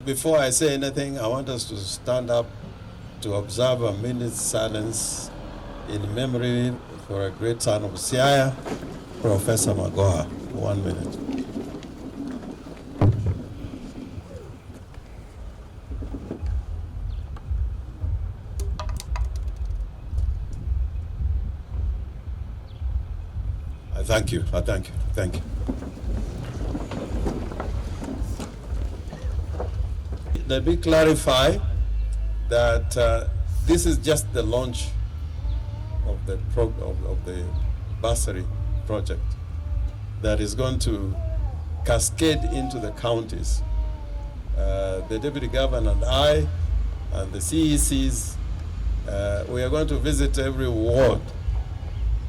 before I say anything, I want us to stand up to observe a minute's silence in memory for a great son of Siaya, Professor Magoha. 1 minute. I thank you. Thank you. Let me clarify that this is just the launch of the Bursary project that is going to cascade into the counties. The Deputy Governor and I and the CECs, we are going to visit every ward.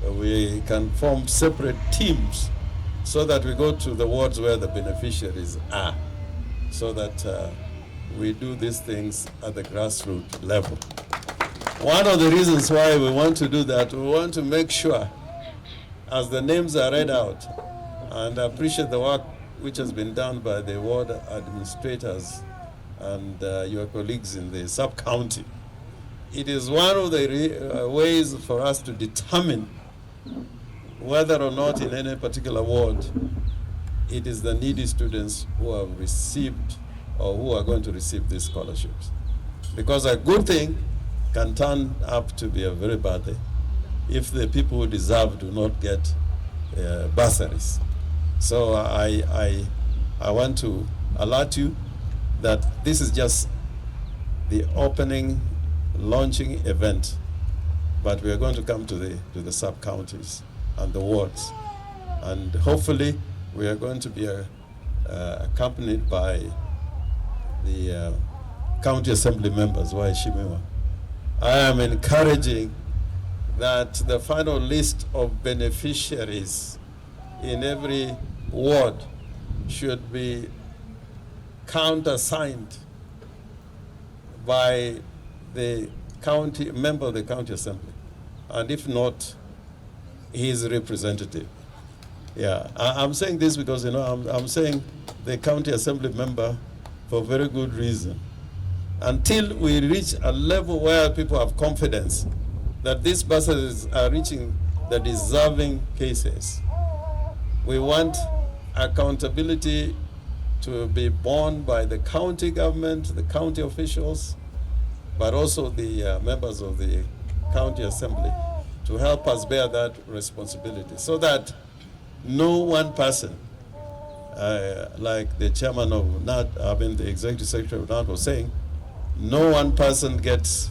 We can form separate teams so that we go to the wards where the beneficiaries are, so that we do these things at the grassroots level. One of the reasons why we want to do that, we want to make sure, as the names are read out, and I appreciate the work which has been done by the ward administrators and your colleagues in the sub-county. It is one of the ways for us to determine whether or not in any particular ward it is the needy students who have received or who are going to receive these scholarships. Because a good thing can turn up to be a very bad thing if the people who deserve do not get bursaries. So I want to alert you that this is just the opening, launching event, but we are going to come to the sub-counties and the wards. And hopefully we are going to be accompanied by the county assembly members, Waishimiwa. I am encouraging that the final list of beneficiaries in every ward should be countersigned by the county member of the county assembly, and if not, his representative. Yeah, I'm saying this because I'm saying the county assembly member for very good reason. Until we reach a level where people have confidence that these bursaries are reaching the deserving cases, we want accountability to be borne by the county government, the county officials, but also the members of the county assembly to help us bear that responsibility, so that no one person, like the chairman of NAD, the executive secretary of NAD was saying, no one person gets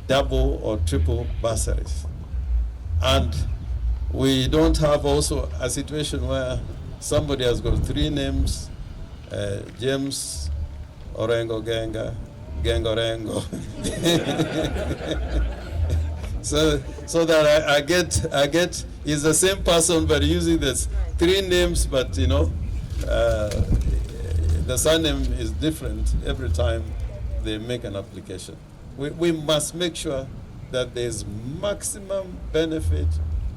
double or triple bursaries. And we don't have also a situation where somebody has got 3 names, James Orengo Genga, Gengorengo. so that I get is the same person but using this 3 names, but the surname is different every time they make an application. We must make sure that there's maximum benefit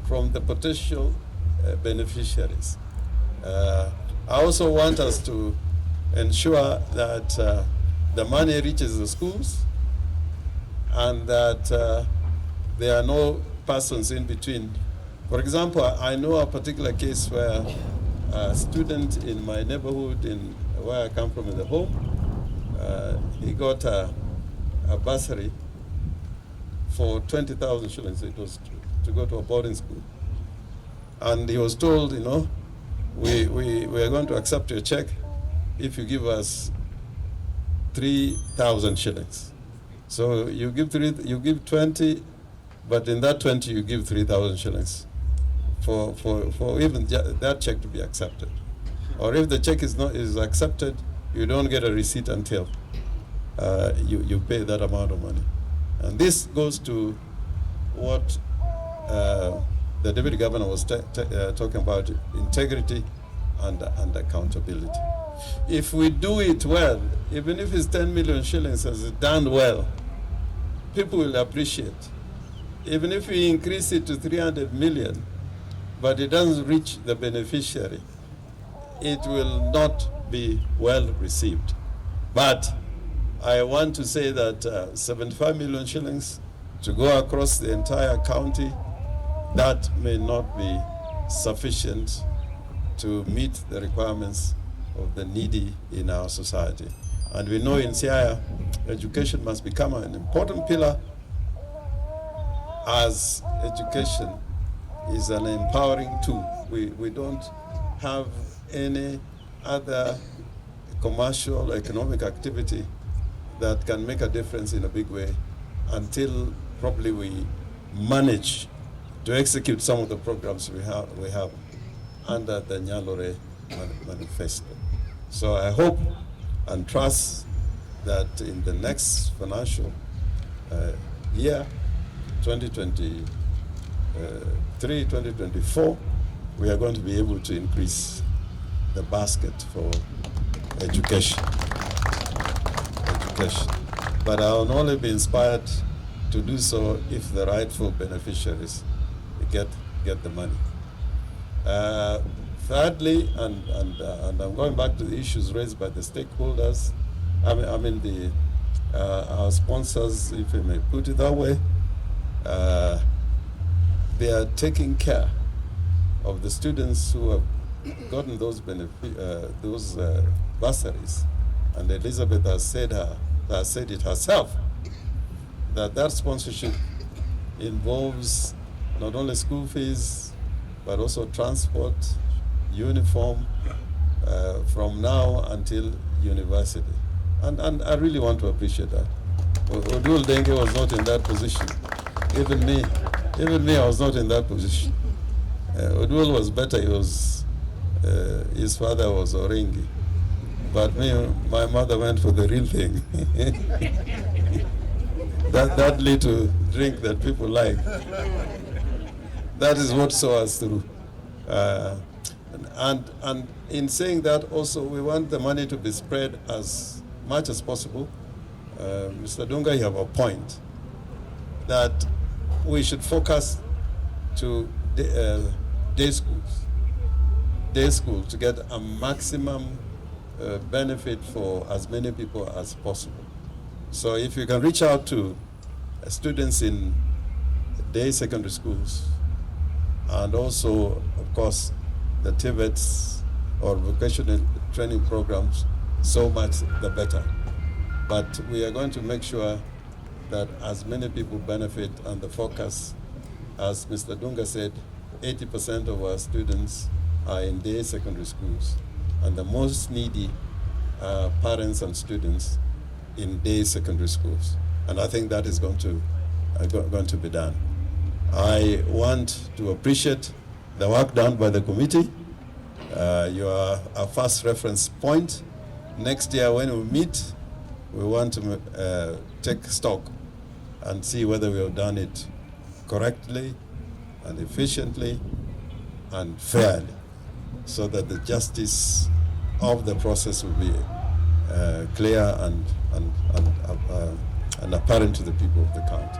from the potential beneficiaries. I also want us to ensure that the money reaches the schools and that there are no persons in between. For example, I know a particular case where a student in my neighborhood, in where I come from in the home, he got a bursary for 20,000 shillings. It was to go to a boarding school. And he was told, we are going to accept your check if you give us 3,000 shillings. So you give 20, but in that 20 you give 3,000 shillings for even that check to be accepted. Or if the check is accepted, you don't get a receipt until you pay that amount of money. And this goes to what the Deputy Governor was talking about, integrity and accountability. If we do it well, even if it's 10 million shillings as it's done well, people will appreciate. Even if we increase it to 300 million, but it doesn't reach the beneficiary, it will not be well received. But I want to say that 75 million shillings to go across the entire county, that may not be sufficient to meet the requirements of the needy in our society. And we know in Siaya, education must become an important pillar, as education is an empowering tool. We don't have any other commercial or economic activity that can make a difference in a big way until probably we manage to execute some of the programs we have under the Nyalore manifesto. So I hope and trust that in the next financial year, 2023, 2024, we are going to be able to increase the basket for education. But I will only be inspired to do so if the rightful beneficiaries get the money. Thirdly, and I'm going back to the issues raised by the stakeholders, our sponsors, if I may put it that way, they are taking care of the students who have gotten those bursaries. And Elizabeth has said it herself, that sponsorship involves not only school fees, but also transport, uniform, from now until university. And I really want to appreciate that. Odul Denge was not in that position. Even me, I was not in that position. Odul was better. His father was Orengi. But me, my mother went for the real thing. that little drink that people like. That is what saw us through. And in saying that also, we want the money to be spread as much as possible. Mr. Dunga, you have a point that we should focus to day schools to get a maximum benefit for as many people as possible. So if you can reach out to students in day secondary schools, and also, of course, the TVETs or vocational training programs, so much the better. But we are going to make sure that as many people benefit, and the focus, as Mr. Dunga said, 80% of our students are in day secondary schools, and the most needy are parents and students in day secondary schools. And I think that is going to be done. I want to appreciate the work done by the committee. You are our first reference point. Next year when we meet, we want to take stock and see whether we have done it correctly and efficiently and fairly, so that the justice of the process will be clear and apparent to the people of the county.